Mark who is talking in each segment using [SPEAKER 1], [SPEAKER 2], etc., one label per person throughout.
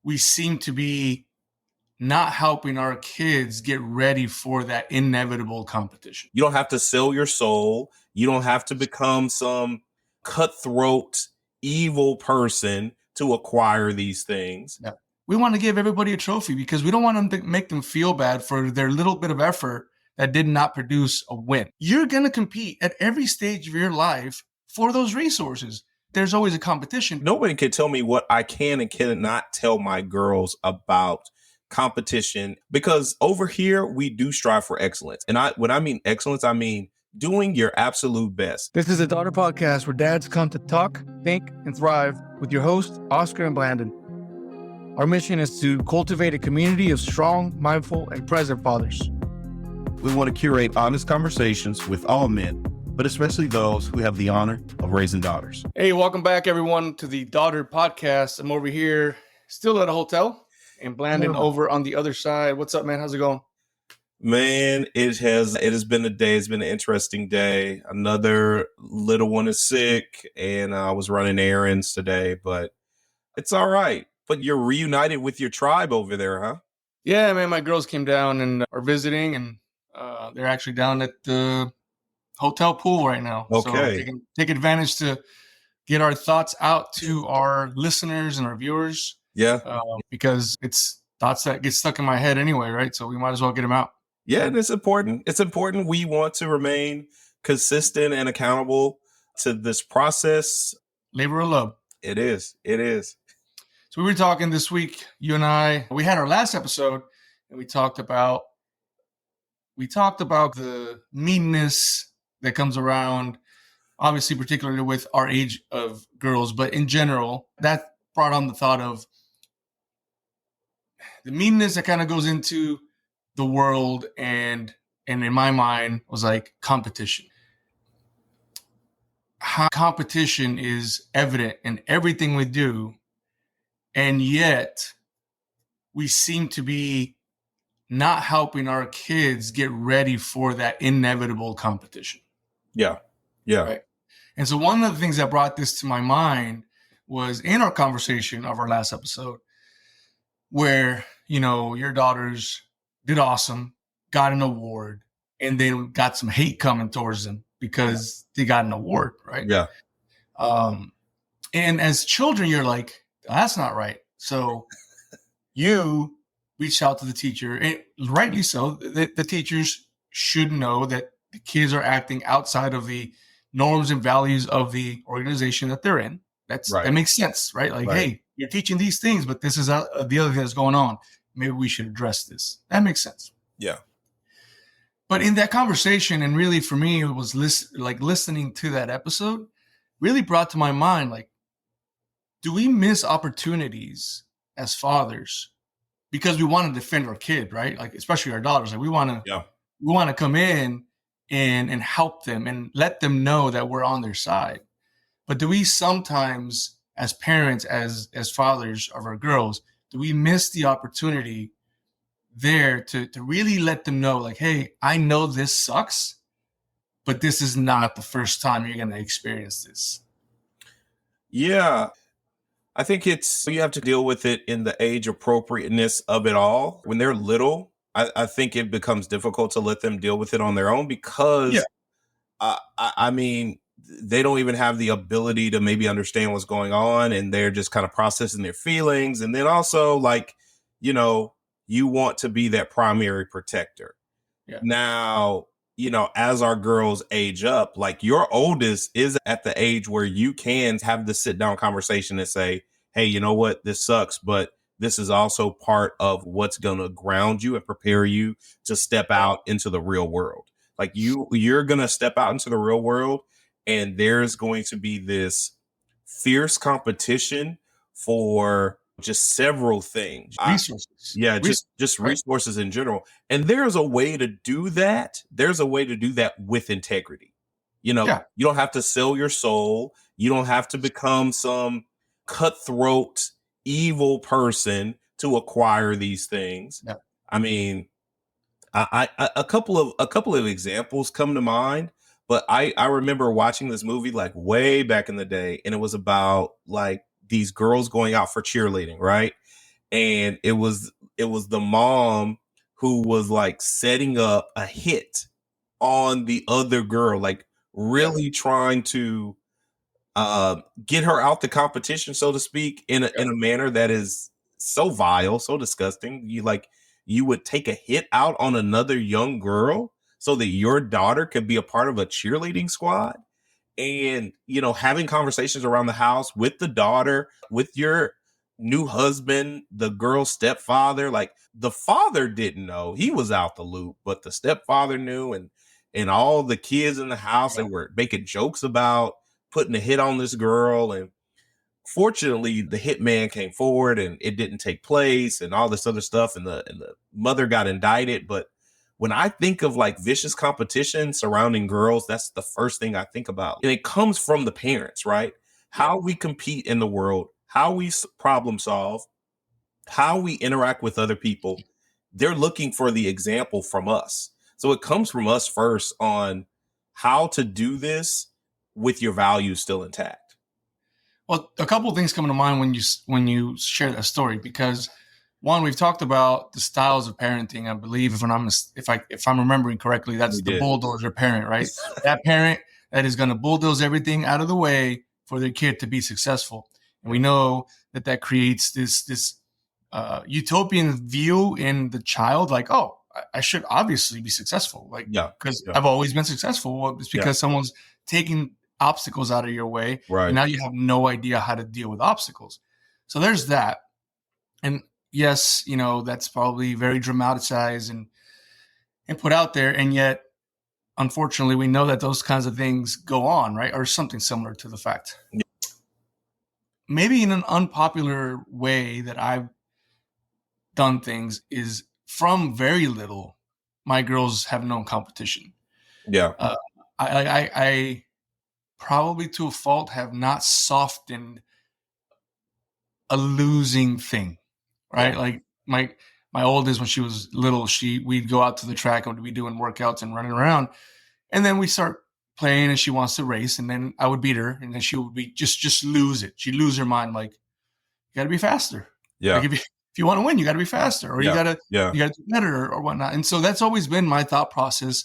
[SPEAKER 1] we seem to be not helping our kids get ready for that inevitable competition.
[SPEAKER 2] You don't have to sell your soul. You don't have to become some cutthroat, evil person to acquire these things.
[SPEAKER 1] Yeah. We want to give everybody a trophy because we don't want them to make them feel bad for their little bit of effort that did not produce a win. You're going to compete at every stage of your life for those resources. There's always a competition.
[SPEAKER 2] Nobody can tell me what I can and cannot tell my girls about competition, because over here we do strive for excellence. And when I mean excellence, I mean doing your absolute best.
[SPEAKER 3] This is a daughter podcast where dads come to talk, think, and thrive with your hosts, Oscar and Blandon. Our mission is to cultivate a community of strong, mindful, and present fathers.
[SPEAKER 4] We want to curate honest conversations with all men, but especially those who have the honor of raising daughters.
[SPEAKER 1] Hey, welcome back, everyone, to the Daughter Podcast. I'm over here still at a hotel, and Blandon over on the other side. What's up, man? How's it going?
[SPEAKER 2] Man, it has been a day. It's been an interesting day. Another little one is sick, and I was running errands today, but it's all right. But you're reunited with your tribe over there, huh?
[SPEAKER 1] Yeah, man. My girls came down and are visiting, and they're actually down at the hotel pool right now.
[SPEAKER 2] Okay.
[SPEAKER 1] So they can take advantage to get our thoughts out to our listeners and our viewers.
[SPEAKER 2] Yeah.
[SPEAKER 1] Because it's thoughts that get stuck in my head anyway, right? So we might as well get them out.
[SPEAKER 2] Yeah, and it's important. It's important. We want to remain consistent and accountable to this process.
[SPEAKER 1] Labor of love.
[SPEAKER 2] It is. It is.
[SPEAKER 1] So we were talking this week, you and I, we had our last episode and we talked about the meanness that comes around, obviously, particularly with our age of girls, but in general, that brought on the thought of the meanness that kind of goes into the world and in my mind was like competition. How competition is evident in everything we do, and yet we seem to be not helping our kids get ready for that inevitable competition.
[SPEAKER 2] Yeah. Yeah.
[SPEAKER 1] Right? And so one of the things that brought this to my mind was in our conversation of our last episode where, your daughters did awesome, got an award, and then got some hate coming towards them because they got an award, right?
[SPEAKER 2] Yeah.
[SPEAKER 1] And as children, you're like, that's not right. So you reached out to the teacher, and rightly so. The teachers should know that the kids are acting outside of the norms and values of the organization that they're in. That makes sense, right? Like, hey, you're teaching these things, but this is the other thing that's going on. Maybe we should address this. That makes sense.
[SPEAKER 2] Yeah.
[SPEAKER 1] But in that conversation, and really for me, it was listening to that episode really brought to my mind, like, do we miss opportunities as fathers because we want to defend our kid, right? Like, especially our daughters. Like, we want to come in and help them and let them know that we're on their side. But do we sometimes, as parents, as fathers of our girls, do we miss the opportunity there to really let them know, like, hey, I know this sucks, but this is not the first time you're going to experience this?
[SPEAKER 2] Yeah. I think you have to deal with it in the age appropriateness of it all. When they're little, I think it becomes difficult to let them deal with it on their own because, I mean, they don't even have the ability to maybe understand what's going on, and they're just kind of processing their feelings. And then also, like, you want to be that primary protector. Yeah. Now, as our girls age up, like, your oldest is at the age where you can have the sit down conversation and say, hey, you know what, this sucks, but this is also part of what's going to ground you and prepare you to step out into the real world. Like, you're going to step out into the real world, and there's going to be this fierce competition for just several things.
[SPEAKER 1] Resources.
[SPEAKER 2] Just resources in general. And there's a way to do that. There's a way to do that with integrity. You don't have to sell your soul. You don't have to become some cutthroat, evil person to acquire these things. Yeah. I mean, a couple of examples come to mind, but I remember watching this movie like way back in the day, and it was about like these girls going out for cheerleading, right? and it was the mom who was like setting up a hit on the other girl, like really trying to get her out the competition, so to speak, in a manner that is so vile, so disgusting. You would take a hit out on another young girl so that your daughter could be a part of a cheerleading squad. And having conversations around the house with the daughter, with your new husband, the girl's stepfather. Like, the father didn't know, he was out the loop, but the stepfather knew, and all the kids in the house, they were making jokes about putting a hit on this girl. And fortunately, the hitman came forward and it didn't take place and all this other stuff, and the mother got indicted. But when I think of like vicious competition surrounding girls, that's the first thing I think about. And it comes from the parents, right? How we compete in the world, how we problem solve, how we interact with other people. They're looking for the example from us. So it comes from us first on how to do this with your values still intact.
[SPEAKER 1] Well, a couple of things come to mind when you share that story, because one, we've talked about the styles of parenting. I believe if I'm remembering correctly, that's the bulldozer parent, right? That parent that is going to bulldoze everything out of the way for their kid to be successful. And we know that creates this utopian view in the child, like, oh, I should obviously be successful, like, because I've always been successful. Well, it's because someone's taking obstacles out of your way,
[SPEAKER 2] right?
[SPEAKER 1] And now you have no idea how to deal with obstacles. So there's that. And yes, that's probably very dramatized and put out there, and yet, unfortunately, we know that those kinds of things go on, right? Or something similar to the fact.
[SPEAKER 2] Yeah.
[SPEAKER 1] Maybe in an unpopular way that I've done things is, from very little, my girls have known competition.
[SPEAKER 2] Yeah.
[SPEAKER 1] I probably to a fault have not softened a losing thing, right? Like my oldest, when she was little, we'd go out to the track and we'd be doing workouts and running around, and then we start playing and she wants to race, and then I would beat her, and then she would be just lose it. She'd lose her mind, like, you got to be faster.
[SPEAKER 2] Yeah.
[SPEAKER 1] Like, if you want to win, you got to be faster, or you got to do better, or whatnot. And so that's always been my thought process.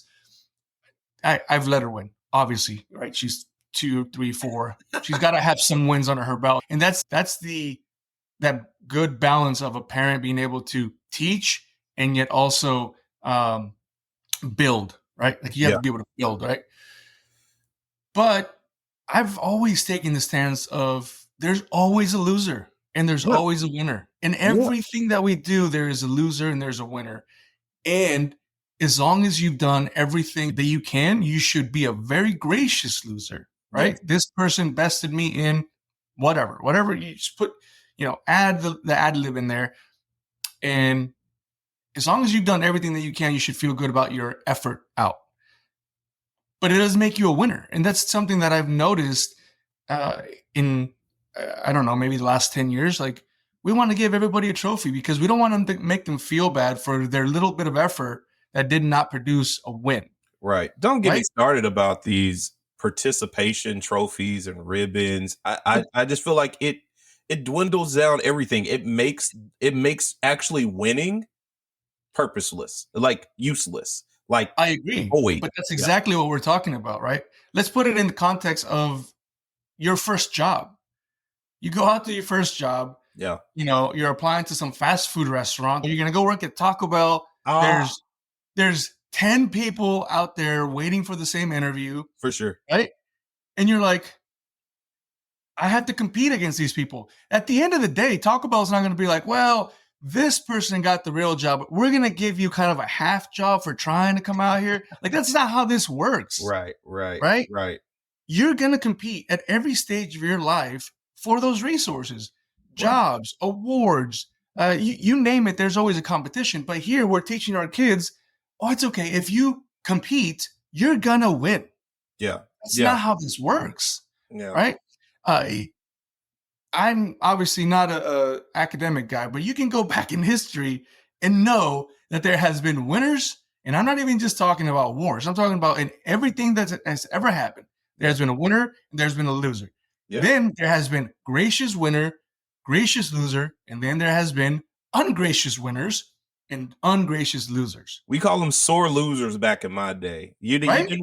[SPEAKER 1] I've let her win, obviously, right? She's 2, 3, 4. She's got to have some wins under her belt, and that's that good balance of a parent being able to teach and yet also build, right? Like, you have to be able to build, right? But I've always taken the stance of, there's always a loser and there's always a winner. In everything that we do, there is a loser and there's a winner. And as long as you've done everything that you can, you should be a very gracious loser, right? Yeah. This person bested me in whatever you just put, add the ad lib in there. And as long as you've done everything that you can, you should feel good about your effort out. But it doesn't make you a winner. And that's something that I've noticed in, I don't know, maybe the last 10 years. Like, we want to give everybody a trophy because we don't want them to make them feel bad for their little bit of effort that did not produce a win.
[SPEAKER 2] Right. Don't get me started about these participation trophies and ribbons. I just feel like it dwindles down everything. It makes actually winning purposeless, like useless. Like,
[SPEAKER 1] I agree, but that's exactly what we're talking about, right? Let's put it in the context of your first job. You go out to your first job.
[SPEAKER 2] Yeah.
[SPEAKER 1] You're applying to some fast food restaurant. You're going to go work at Taco Bell. There's 10 people out there waiting for the same interview.
[SPEAKER 2] For sure.
[SPEAKER 1] Right? And you're like, I have to compete against these people. At the end of the day, Taco Bell's not going to be like, well, this person got the real job. We're going to give you kind of a half job for trying to come out here. Like, that's not how this works.
[SPEAKER 2] Right.
[SPEAKER 1] You're going to compete at every stage of your life for those resources, jobs, awards, you name it. There's always a competition. But here we're teaching our kids, it's okay. If you compete, you're going to win.
[SPEAKER 2] Yeah.
[SPEAKER 1] That's not how this works.
[SPEAKER 2] Yeah.
[SPEAKER 1] Right. I'm obviously not a academic guy, but you can go back in history and know that there has been winners. And I'm not even just talking about wars. I'm talking about in everything that has ever happened. There's been a winner and there's been a loser. Yeah. Then there has been gracious winner, gracious loser, and then there has been ungracious winners and ungracious losers.
[SPEAKER 2] We call them sore losers back in my day. You
[SPEAKER 1] Right?
[SPEAKER 2] didn't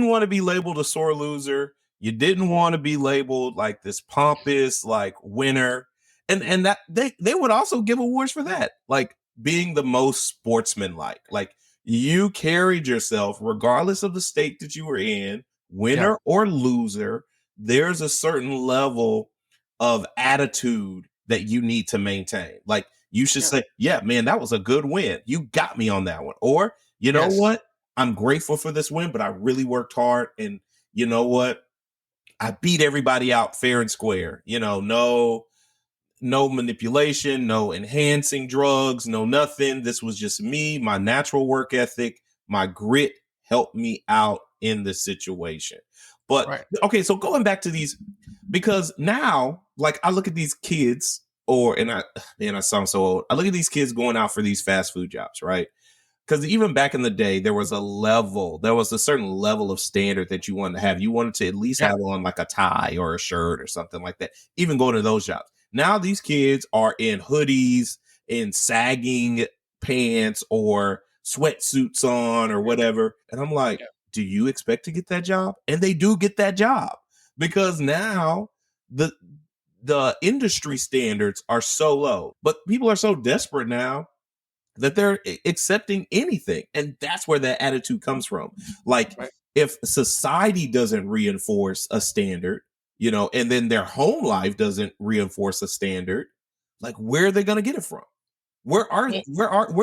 [SPEAKER 2] want to be labeled a sore loser. You didn't want to be labeled like this pompous like winner. And that they would also give awards for that. Like being the most sportsmanlike. Like you carried yourself regardless of the state that you were in, winner or loser. There's a certain level of attitude that you need to maintain. Like you should say, yeah, man, that was a good win. You got me on that one. Or, you know what? I'm grateful for this win, but I really worked hard. And you know what? I beat everybody out fair and square. You know, no manipulation, no enhancing drugs, no nothing. This was just me, my natural work ethic, my grit helped me out in the situation. But okay, so going back to these, because now, like I look at these kids, I sound so old. I look at these kids going out for these fast food jobs, right? Because even back in the day, there was a certain level of standard that you wanted to have. You wanted to at least have on like a tie or a shirt or something like that, even going to those jobs. Now these kids are in hoodies, in sagging pants or sweatsuits on or whatever. And I'm like, do you expect to get that job? And they do get that job because now the industry standards are so low, but people are so desperate now that they're accepting anything. And that's where that attitude comes from. Like if society doesn't reinforce a standard, you know, and then their home life doesn't reinforce a standard, like where are they going to get it from? Where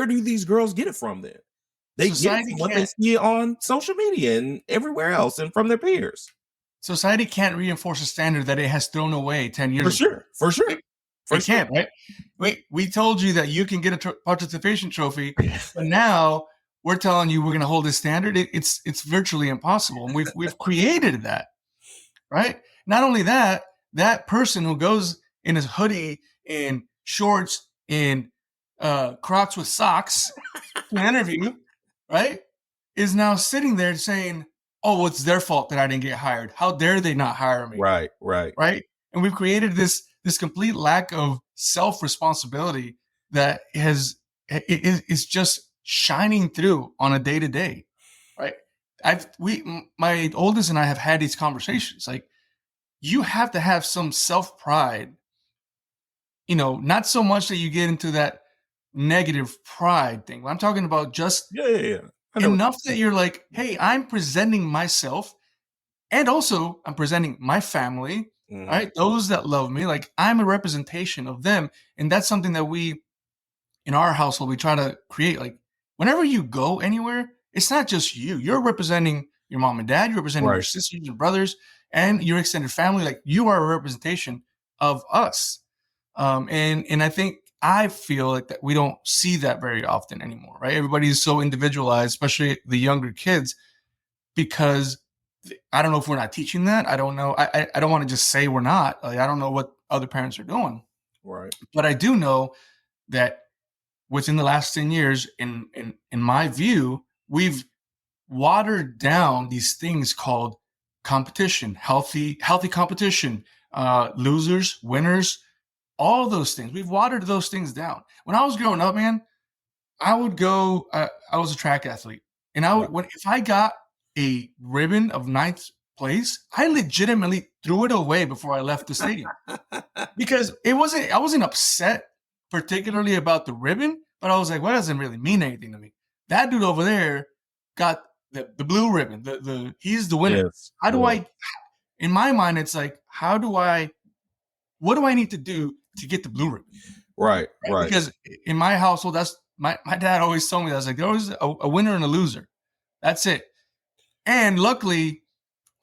[SPEAKER 2] do these girls get it from then? They get it from what they see on social media and everywhere else and from their peers.
[SPEAKER 1] Society can't reinforce a standard that it has thrown away 10 years ago.
[SPEAKER 2] For sure.
[SPEAKER 1] It can't, right? We told you that you can get a participation trophy, but now we're telling you we're going to hold this standard. It's virtually impossible. And we've created that, right? Not only that, that person who goes in his hoodie, in shorts, in Crocs with socks to an interview, right, is now sitting there saying, oh, well, it's their fault that I didn't get hired. How dare they not hire me?
[SPEAKER 2] Right.
[SPEAKER 1] And we've created this complete lack of self-responsibility that is just shining through on a day-to-day, right? My oldest and I have had these conversations. Like, you have to have some self-pride, you know, not so much that you get into that negative pride thing. I'm talking about just enough that you're like, hey, I'm presenting myself, and also I'm presenting my family, right? Those that love me, like I'm a representation of them. And that's something that we, in our household, we try to create. Like whenever you go anywhere, it's not just you. You're representing your mom and dad, you're representing your sisters and brothers and your extended family. Like you are a representation of us. And I feel like that we don't see that very often anymore, right? Everybody's so individualized, especially the younger kids, because I don't know if we're not teaching that. I don't know. I don't want to just say we're not. Like, I don't know what other parents are doing.
[SPEAKER 2] Right.
[SPEAKER 1] But I do know that within the last 10 years, in my view, we've watered down these things called competition, healthy competition, losers, winners, all those things. We've watered those things down. When I was growing up, man, I would go, I was a track athlete, and if I got a ribbon of 9th place, I legitimately threw it away before I left the stadium because I wasn't upset particularly about the ribbon, but I was like, well, that doesn't really mean anything to me. That dude over there got the blue ribbon. He's the winner.
[SPEAKER 2] Yes.
[SPEAKER 1] How do I, in my mind, it's like, what do I need to do to get the blue ribbon?
[SPEAKER 2] Right.
[SPEAKER 1] Because in my household, that's my dad always told me that. I was like, there was a winner and a loser. That's it. And luckily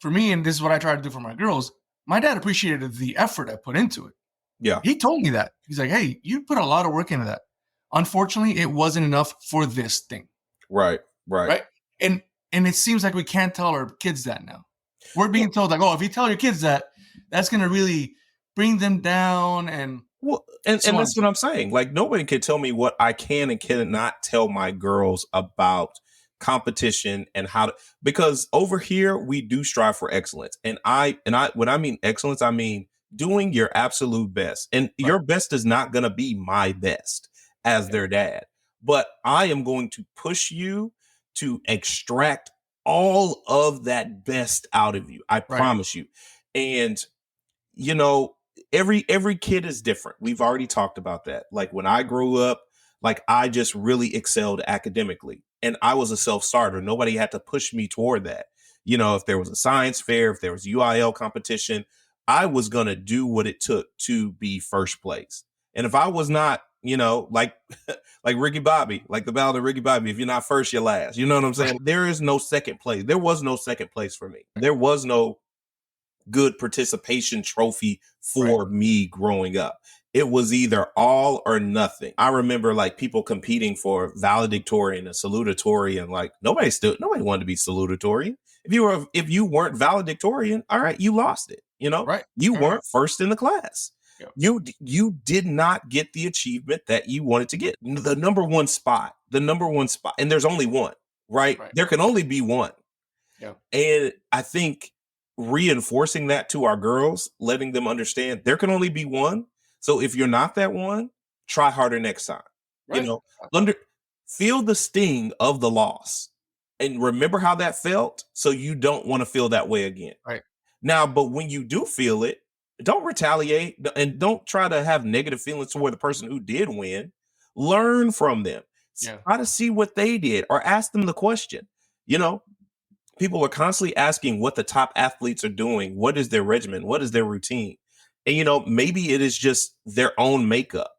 [SPEAKER 1] for me, and this is what I try to do for my girls, my dad appreciated the effort I put into it.
[SPEAKER 2] Yeah.
[SPEAKER 1] He told me that. He's like, hey, you put a lot of work into that. Unfortunately, it wasn't enough for this thing.
[SPEAKER 2] Right.
[SPEAKER 1] And it seems like we can't tell our kids that now. We're being told like, oh, if you tell your kids that, that's going to really bring them down. And
[SPEAKER 2] that's what I'm saying. Like nobody can tell me what I can and cannot tell my girls about competition and because over here we do strive for excellence. And when I mean excellence, I mean doing your absolute best. And your best is not going to be my best. as their dad. But I am going to push you to extract all of that best out of you. I promise you. And you know, every kid is different. We've already talked about that. Like when I grew up, like I just really excelled academically and I was a self-starter. Nobody had to push me toward that. You know, if there was a science fair, if there was UIL competition, I was going to do what it took to be first place. And if I was not, you know, like like Ricky Bobby, like the ballad of Ricky Bobby, if you're not first, you're last. You know what I'm saying? There is no second place. There was no second place for me. There was no good participation trophy for me growing up. It was either all or nothing. I remember like people competing for valedictorian and salutatorian. Like nobody wanted to be salutatorian. If you weren't valedictorian, all right, you lost it. You know, you weren't first in the class. You did not get the achievement that you wanted to get. The number one spot, and there's only one, right? There can only be one.
[SPEAKER 1] Yeah. And
[SPEAKER 2] I think reinforcing that to our girls, letting them understand there can only be one. So if you're not that one, try harder next time. You know, feel the sting of the loss and remember how that felt. So you don't want to feel that way again.
[SPEAKER 1] Right.
[SPEAKER 2] Now, but when you do feel it, don't retaliate and don't try to have negative feelings toward the person who did win. Learn from them. Try to see what they did or ask them the question. You know, people are constantly asking what the top athletes are doing. What is their regimen? What is their routine? And, you know, maybe it is just their own makeup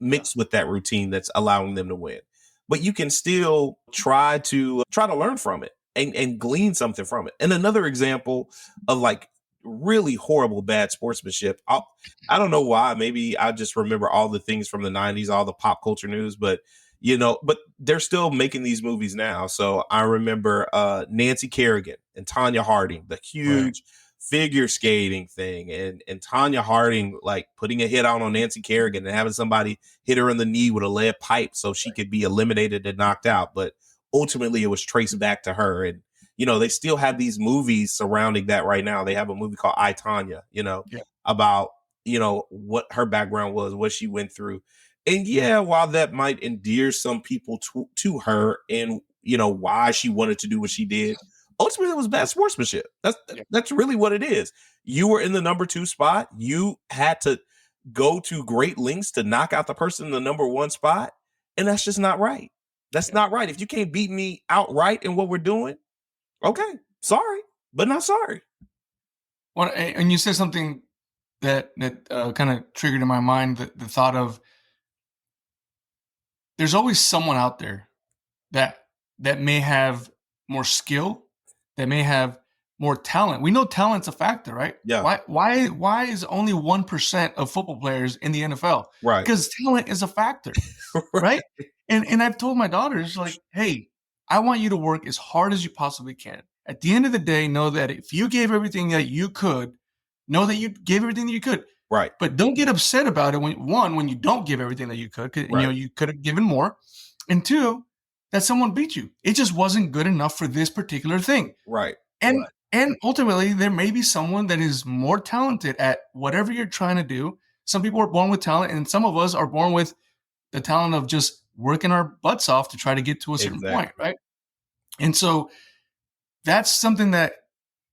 [SPEAKER 2] mixed with that routine that's allowing them to win. But you can still try to learn from it and glean something from it. And another example of like really horrible bad sportsmanship. I don't know why. Maybe I just remember all the things from the 90s, all the pop culture news, but you know, but they're still making these movies now. So I remember Nancy Kerrigan and Tanya Harding, the huge figure skating thing, and Tanya Harding like putting a hit out on Nancy Kerrigan and having somebody hit her in the knee with a lead pipe so she could be eliminated and knocked out. But ultimately it was traced back to her. And, you know, they still have these movies surrounding that right now. They have a movie called I, Tanya, you know, about, you know, what her background was, what she went through. And yeah, while that might endear some people to her and, you know, why she wanted to do what she did, ultimately it was bad sportsmanship. That's really what it is. You were in the number 2 spot. You had to go to great lengths to knock out the person in the number 1 spot. And that's just not right. That's not right. If you can't beat me outright in what we're doing, okay, sorry, but not sorry.
[SPEAKER 1] Well, and you said something that kind of triggered in my mind the thought of there's always someone out there that may have more skill, that may have more talent. We know talent's a factor, right?
[SPEAKER 2] Yeah.
[SPEAKER 1] Why is only 1% of football players in the NFL?
[SPEAKER 2] Right.
[SPEAKER 1] Because talent is a factor, right? And I've told my daughters, like, hey, I want you to work as hard as you possibly can. At the end of the day, know that if you gave everything that you could, know that you gave everything that you could.
[SPEAKER 2] Right.
[SPEAKER 1] But don't get upset about it when you don't give everything that you could, 'cause, you know, you could have given more. And 2, that someone beat you. It just wasn't good enough for this particular thing.
[SPEAKER 2] Right.
[SPEAKER 1] And ultimately, there may be someone that is more talented at whatever you're trying to do. Some people are born with talent, and some of us are born with the talent of just working our butts off to try to get to a certain point, right? And so that's something that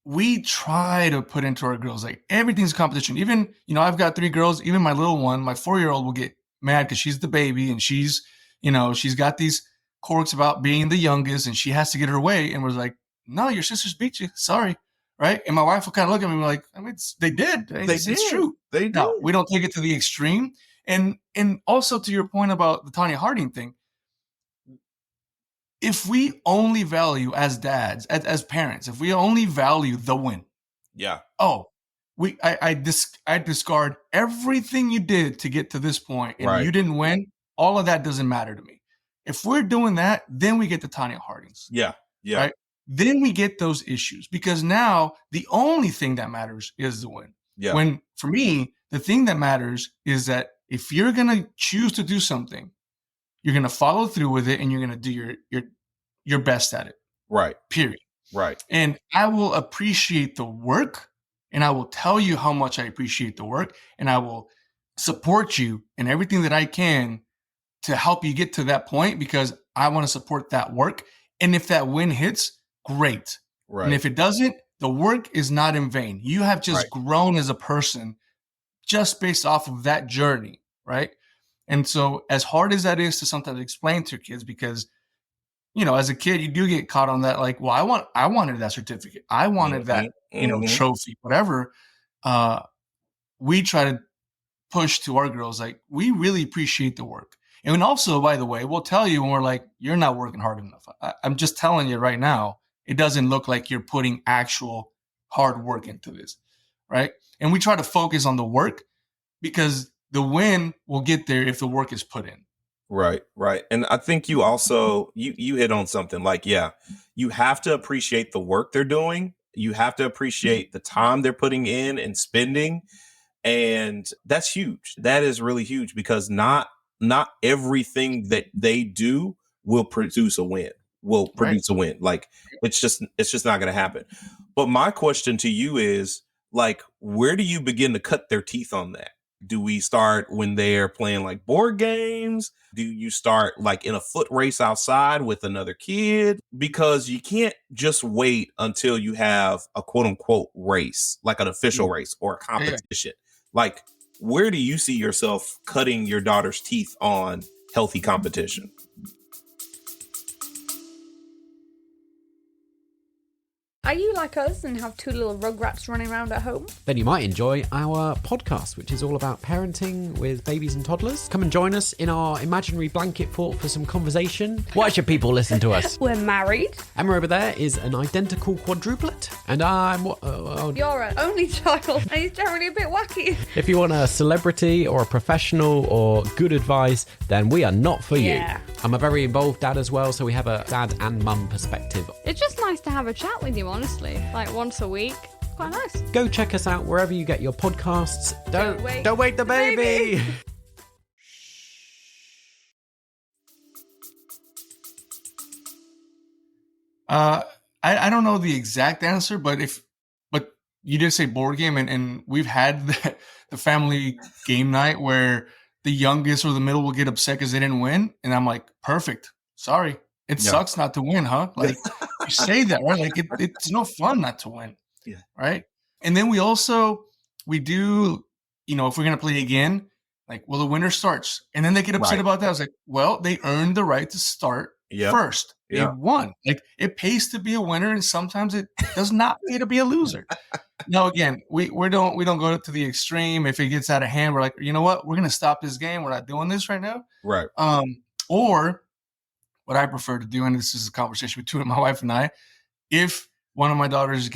[SPEAKER 1] we try to put into our girls. Like everything's competition. Even, you know, I've got 3 girls. Even my little one, my 4-year-old, will get mad because she's the baby and she's, you know, she's got these quirks about being the youngest and she has to get her way. And was like, no, your sisters beat you. Sorry. Right. And my wife will kind of look at me like, I mean, they did. It's true.
[SPEAKER 2] They did.
[SPEAKER 1] No, we don't take it to the extreme. And also to your point about the Tanya Harding thing, if we only value as dads, as parents, if we only value the win, I discard everything you did to get to this point, and you didn't win. All of that doesn't matter to me. If we're doing that, then we get the Tanya Hardings.
[SPEAKER 2] Yeah.
[SPEAKER 1] Right. Then we get those issues because now the only thing that matters is the win.
[SPEAKER 2] Yeah.
[SPEAKER 1] When for me, the thing that matters is that if you're gonna choose to do something, you're gonna follow through with it, and you're gonna do your best at it.
[SPEAKER 2] Right.
[SPEAKER 1] Period.
[SPEAKER 2] Right.
[SPEAKER 1] And I will appreciate the work, and I will tell you how much I appreciate the work, and I will support you in everything that I can to help you get to that point because I want to support that work. And if that win hits, great.
[SPEAKER 2] Right.
[SPEAKER 1] And if it doesn't, the work is not in vain. You have just grown as a person just based off of that journey, right? And so as hard as that is to sometimes explain to kids, because, as a kid, you do get caught on that, like, well, I wanted that certificate. I wanted that, trophy, whatever. We try to push to our girls, like, we really appreciate the work. And also, by the way, we'll tell you when we're like, you're not working hard enough. I'm just telling you right now, it doesn't look like you're putting actual hard work into this, right? And we try to focus on the work because the win will get there if the work is put in.
[SPEAKER 2] Right. And I think you also, you hit on something like, you have to appreciate the work they're doing. You have to appreciate the time they're putting in and spending. And that's huge. That is really huge because not everything that they do will produce a win. Like it's just not going to happen. But my question to you is, like, where do you begin to cut their teeth on that? Do we start when they're playing like board games? Do you start like in a foot race outside with another kid? Because you can't just wait until you have a quote unquote race, like an official race or a competition. Like, where do you see yourself cutting your daughter's teeth on healthy competition?
[SPEAKER 5] Are you like us and have two little rugrats running around at home?
[SPEAKER 6] Then you might enjoy our podcast, which is all about parenting with babies and toddlers. Come and join us in our imaginary blanket fort for some conversation. Why should people listen to us?
[SPEAKER 5] We're married.
[SPEAKER 6] Emma over there is an identical quadruplet. And I'm...
[SPEAKER 5] You're an only child, and he's generally a bit wacky.
[SPEAKER 6] If you want a celebrity or a professional or good advice, then we are not for you. I'm a very involved dad as well, so we have a dad and mum perspective.
[SPEAKER 5] It's just nice to have a chat with you, honestly. Like once a week. Quite nice.
[SPEAKER 6] Go check us out wherever you get your podcasts. Don't wake the baby.
[SPEAKER 1] I don't know the exact answer, but you did say board game, and we've had the family game night where the youngest or the middle will get upset because they didn't win, and I'm like, perfect. Sorry, it sucks not to win, huh? Like you say that, right? Like it's no fun not to win, right? And then we do, if we're gonna play again, like, well, the winner starts, and then they get upset about that. I was like, well, they earned the right to start first. They won. Like it pays to be a winner, and sometimes it does not pay to be a loser. Now, again, we don't go to the extreme. If it gets out of hand, we're like, you know what? We're gonna stop this game. We're not doing this right now.
[SPEAKER 2] Right.
[SPEAKER 1] Or what I prefer to do, and this is a conversation between my wife and I, if one of my daughters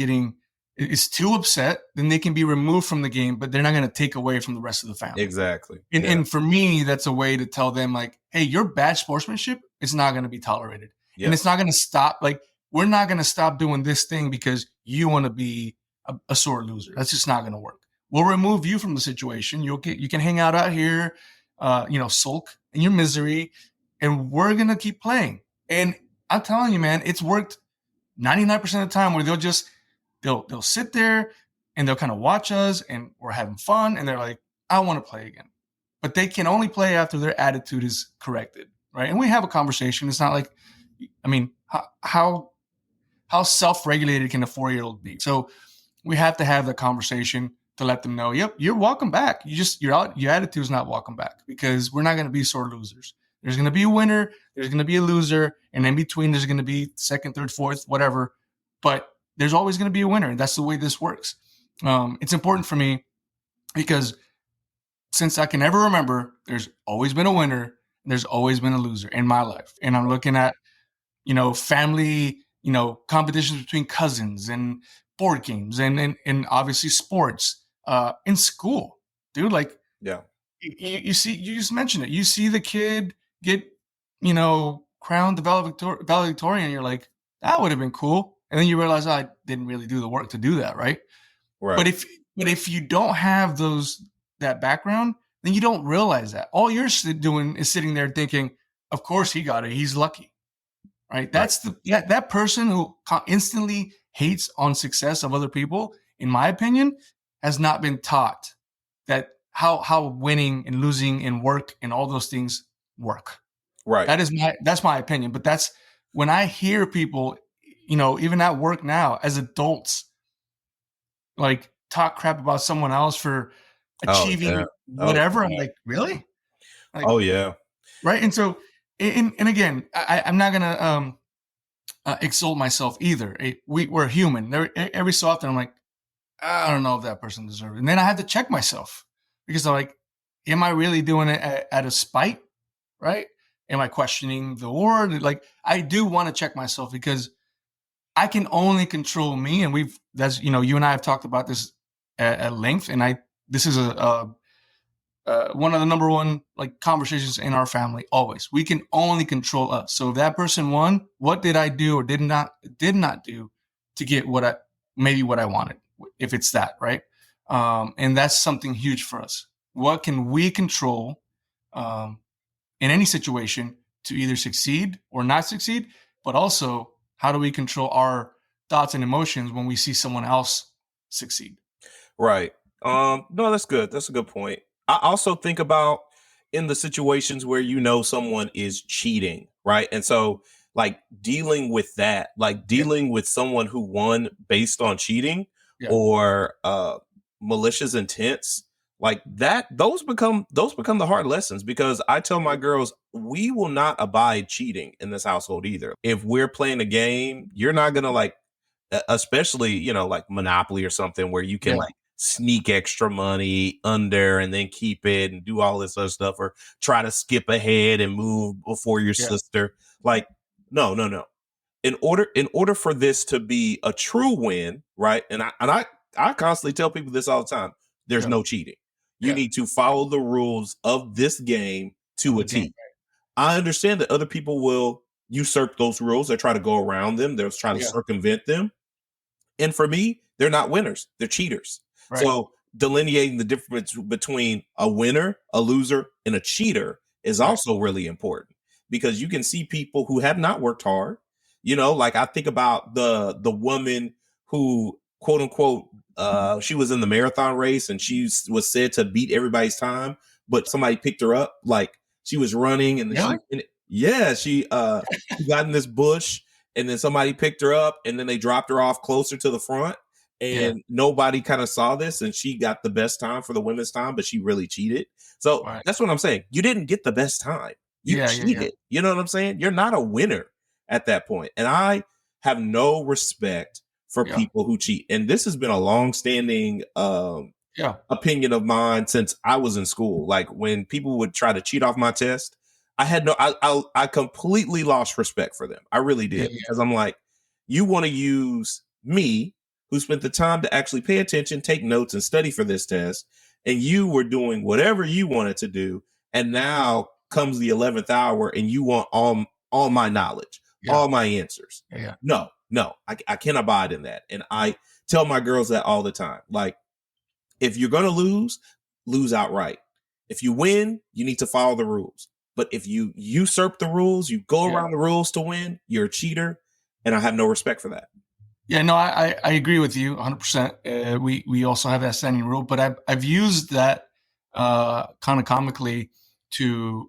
[SPEAKER 1] is too upset, then they can be removed from the game, but they're not going to take away from the rest of the family.
[SPEAKER 2] Exactly.
[SPEAKER 1] And for me, that's a way to tell them, like, hey, your bad sportsmanship is not going to be tolerated. And it's not going to stop. Like, we're not going to stop doing this thing because you want to be a sore loser. That's just not going to work. We'll remove you from the situation. You can hang out here, sulk in your misery, and we're going to keep playing. And I'm telling you, man, it's worked 99% of the time where they'll sit there and they'll kind of watch us and we're having fun. And they're like, I want to play again. But they can only play after their attitude is corrected. Right. And we have a conversation. It's not like, how self-regulated can a 4-year-old be? So we have to have the conversation to let them know, yep, you're welcome back. Your attitude is not welcome back because we're not going to be sore losers. There's going to be a winner. There's going to be a loser. And in between, there's going to be second, third, fourth, whatever. But there's always going to be a winner. And that's the way this works. It's important for me because since I can ever remember, there's always been a winner and there's always been a loser in my life. And I'm looking at, family, competitions between cousins and board games and obviously sports in school, dude. Like, you see, you just mentioned it. You see the kid get, crowned the valedictorian. And you're like, that would have been cool. And then you realize, I didn't really do the work to do that, right?
[SPEAKER 2] Right.
[SPEAKER 1] But if you don't have that background, then you don't realize that. All you're doing is sitting there thinking, of course he got it. He's lucky, right? That's that person who instantly hates on success of other people, in my opinion, has not been taught that how winning and losing and work and all those things work.
[SPEAKER 2] Right.
[SPEAKER 1] That's my opinion. But that's when I hear people, even at work now as adults, like talk crap about someone else for
[SPEAKER 2] Oh yeah.
[SPEAKER 1] achieving
[SPEAKER 2] Oh
[SPEAKER 1] whatever. I'm
[SPEAKER 2] yeah.
[SPEAKER 1] like, really? Like,
[SPEAKER 2] Oh yeah.
[SPEAKER 1] right. And so, and again, I'm not gonna exalt myself either. We're human. Every so often, I'm like, I don't know if that person deserves it. And then I have to check myself because I'm like, am I really doing it out of spite? Right? Am I questioning the word? Like, I do want to check myself because I can only control me. And you and I have talked about this at length. And this is one of the number one like conversations in our family. Always, we can only control us. So if that person won, what did I do or did not do to get what I wanted? If it's that, right? And that's something huge for us. What can we control in any situation to either succeed or not succeed? But also, how do we control our thoughts and emotions when we see someone else succeed?
[SPEAKER 2] Right. No, that's good. That's a good point. I also think about in the situations where someone is cheating, right? And so like dealing with that, like dealing with someone who won based on cheating
[SPEAKER 1] Yeah.
[SPEAKER 2] or malicious intents, like that, those become the hard lessons because I tell my girls, we will not abide cheating in this household either. If we're playing a game, you're not gonna like especially like Monopoly or something where you can like sneak extra money under and then keep it and do all this other stuff or try to skip ahead and move before your sister. Like, no. In order for this to be a true win, right? And I constantly tell people this all the time. There's no cheating. You need to follow the rules of this game to a T. I understand that other people will usurp those rules. They try to go around them. They'll try to circumvent them. And for me, they're not winners. They're cheaters.
[SPEAKER 1] Right.
[SPEAKER 2] So delineating the difference between a winner, a loser, and a cheater is also really important because you can see people who have not worked hard. Like I think about the woman who, quote unquote, she was in the marathon race and she was said to beat everybody's time, but somebody picked her up. Like she was running and she got in this bush. And then somebody picked her up and then they dropped her off closer to the front and nobody kind of saw this and she got the best time for the women's time, but she really cheated. So that's what I'm saying. You didn't get the best time. You cheated. You know what I'm saying? You're not a winner at that point. And I have no respect for people who cheat. And this has been a long-standing opinion of mine since I was in school. Like when people would try to cheat off my test, I completely lost respect for them. I really did because I'm like, you want to use me who spent the time to actually pay attention, take notes and study for this test. And you were doing whatever you wanted to do. And now comes the 11th hour and you want all my knowledge, all my answers. No, I can't abide in that. And I tell my girls that all the time. Like, if you're going to lose outright. If you win, you need to follow the rules. But if you usurp the rules, you go around the rules to win, you're a cheater. And I have no respect for that.
[SPEAKER 1] Yeah, no, I agree with you 100%. We also have that standing rule, but I've used that kind of comically to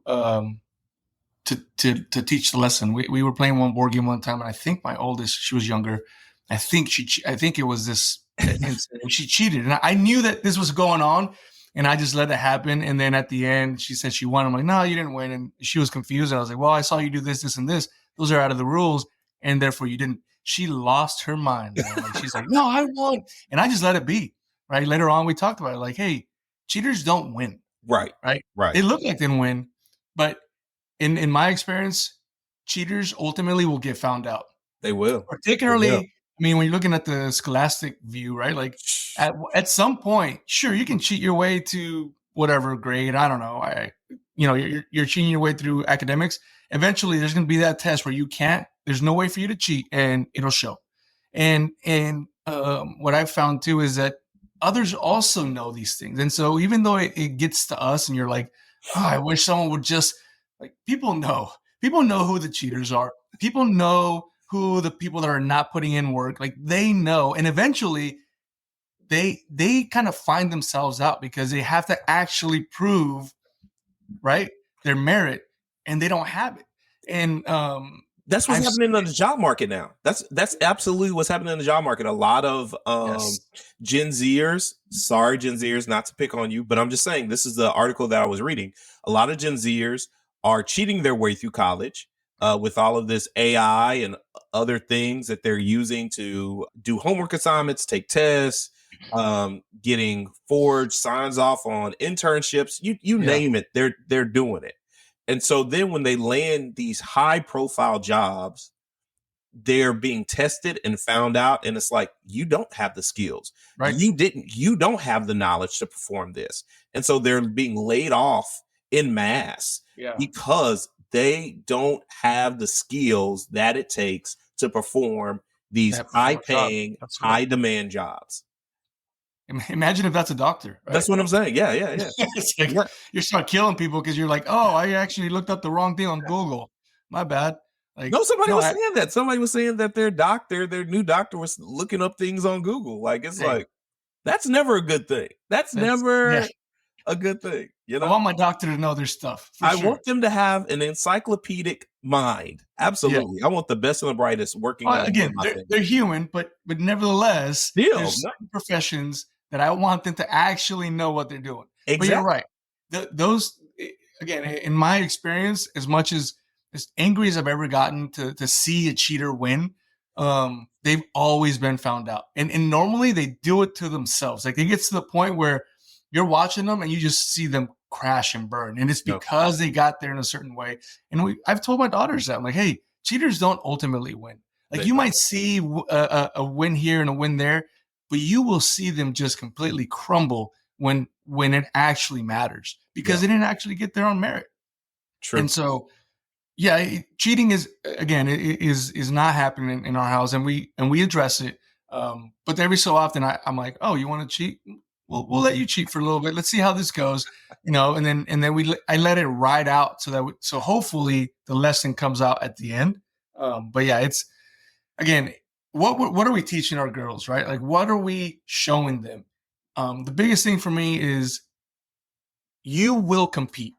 [SPEAKER 1] teach the lesson. We were playing one board game one time, and I think my oldest, she was younger. I think it was this incident. She cheated, and I knew that this was going on. And I just let it happen. And then at the end, she said she won. I'm like, no, you didn't win. And she was confused. And I was like, well, I saw you do this, this, and this. Those are out of the rules. And therefore you didn't. She lost her mind. Like, she's like, no, I won. And I just let it be. Right. Later on, we talked about it. Like, hey, cheaters don't win.
[SPEAKER 2] Right.
[SPEAKER 1] They look like they didn't win. But in my experience, cheaters ultimately will get found out.
[SPEAKER 2] They will.
[SPEAKER 1] Particularly, I mean, when you're looking at the scholastic view, right? Like at some point, sure, you can cheat your way to whatever grade. I don't know. You're cheating your way through academics. Eventually, there's going to be that test where you can't. There's no way for you to cheat, and it'll show. And what I've found too is that others also know these things. And so even though it gets to us, and you're like, oh, I wish someone would just like. People know who the cheaters are. People know who the people that are not putting in work, like they know. And eventually they kind of find themselves out because they have to actually prove, right, their merit and they don't have it. And
[SPEAKER 2] that's what's
[SPEAKER 1] I've
[SPEAKER 2] happening
[SPEAKER 1] seen
[SPEAKER 2] in the job market now. That's absolutely what's happening in the job market. A lot of
[SPEAKER 1] Yes.
[SPEAKER 2] Gen Zers, sorry, Gen Zers, not to pick on you, but I'm just saying this is the article that I was reading. A lot of Gen Zers are cheating their way through college with all of this AI and other things that they're using to do homework assignments, take tests, getting forged signs off on internships. You
[SPEAKER 1] Yeah.
[SPEAKER 2] name it, they're doing it. And so then when they land these high profile jobs, they're being tested and found out. And it's like, you don't have the skills.
[SPEAKER 1] Right.
[SPEAKER 2] You don't have the knowledge to perform this. And so they're being laid off in mass
[SPEAKER 1] Yeah.
[SPEAKER 2] because they don't have the skills that it takes to perform these
[SPEAKER 1] That
[SPEAKER 2] high
[SPEAKER 1] perform job.
[SPEAKER 2] paying,
[SPEAKER 1] That's right.
[SPEAKER 2] high demand jobs.
[SPEAKER 1] Imagine if that's a doctor. Right?
[SPEAKER 2] That's what I'm saying. Yeah.
[SPEAKER 1] It's like,
[SPEAKER 2] Yeah.
[SPEAKER 1] you start killing people because you're like, oh, I actually looked up the wrong thing on Google. My bad. Like,
[SPEAKER 2] No, somebody was saying that. Somebody was saying that their new doctor was looking up things on Google. Like, it's like, that's never a good thing. That's never a good thing. You know,
[SPEAKER 1] I want my doctor to know their stuff.
[SPEAKER 2] I want them to have an encyclopedic mind. Absolutely. I want the best and the brightest working.
[SPEAKER 1] Again, they're human, but nevertheless, there's certain professions that I want them to actually know what they're doing.
[SPEAKER 2] Exactly.
[SPEAKER 1] But you're right. Those, again, in my experience, as much as angry as I've ever gotten to see a cheater win, they've always been found out. And normally they do it to themselves. Like, it gets to the point where you're watching them and you just see them crash and burn. And it's because they got there in a certain way. And I've told my daughters that. I'm like, hey, cheaters don't ultimately win. Like, you might see a win here and a win there, but you will see them just completely crumble when it actually matters, because they didn't actually get there on merit.
[SPEAKER 2] True.
[SPEAKER 1] And so, cheating is not happening in our house, and we address it. But every so often I'm like, oh, you want to cheat? We'll let you cheat for a little bit. Let's see how this goes, and then I let it ride out so hopefully the lesson comes out at the end. But it's, again, what are we teaching our girls, right? Like, what are we showing them? The biggest thing for me is you will compete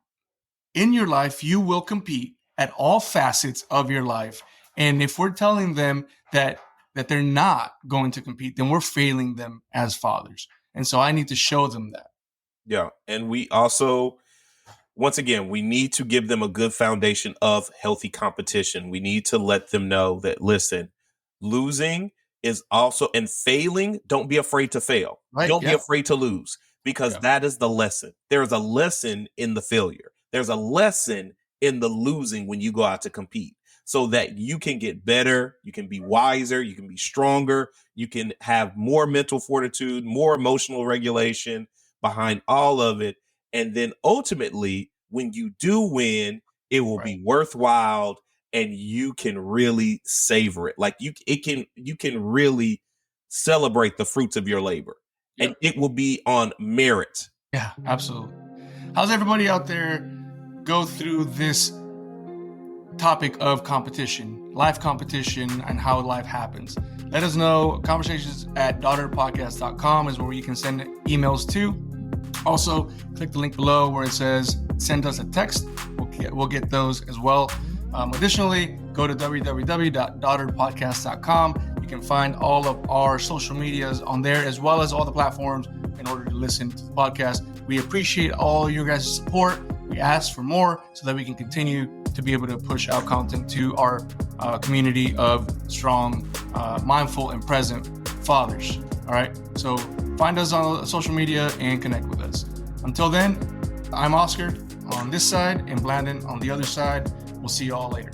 [SPEAKER 1] in your life. You will compete at all facets of your life. And if we're telling them that they're not going to compete, then we're failing them as fathers. And so I need to show them that.
[SPEAKER 2] Yeah. And we also, once again, we need to give them a good foundation of healthy competition. We need to let them know that, listen, losing is also, and failing, don't be afraid to fail.
[SPEAKER 1] Right,
[SPEAKER 2] don't be afraid to lose, because that is the lesson. There's a lesson in the failure. There's a lesson in the losing when you go out to compete, so that you can get better, you can be wiser, you can be stronger, you can have more mental fortitude, more emotional regulation behind all of it. And then ultimately, when you do win, it will be worthwhile, and you can really savor it. Like, you can really celebrate the fruits of your labor, and it will be on merit.
[SPEAKER 1] Yeah, absolutely. How's everybody out there go through this topic of competition, life competition, and how life happens? Let us know. Conversations@daughterpodcast.com is where you can send emails to. Also, click the link below where it says send us a text. We'll get those as well. Additionally, go to www.daughterpodcast.com. You can find all of our social medias on there, as well as all the platforms, in order to listen to the podcast. We appreciate all your guys' support. We ask for more so that we can continue to be able to push out content to our community of strong, mindful, and present fathers. All right. So find us on social media and connect with us. Until then, I'm Oscar on this side and Blandon on the other side. We'll see you all later.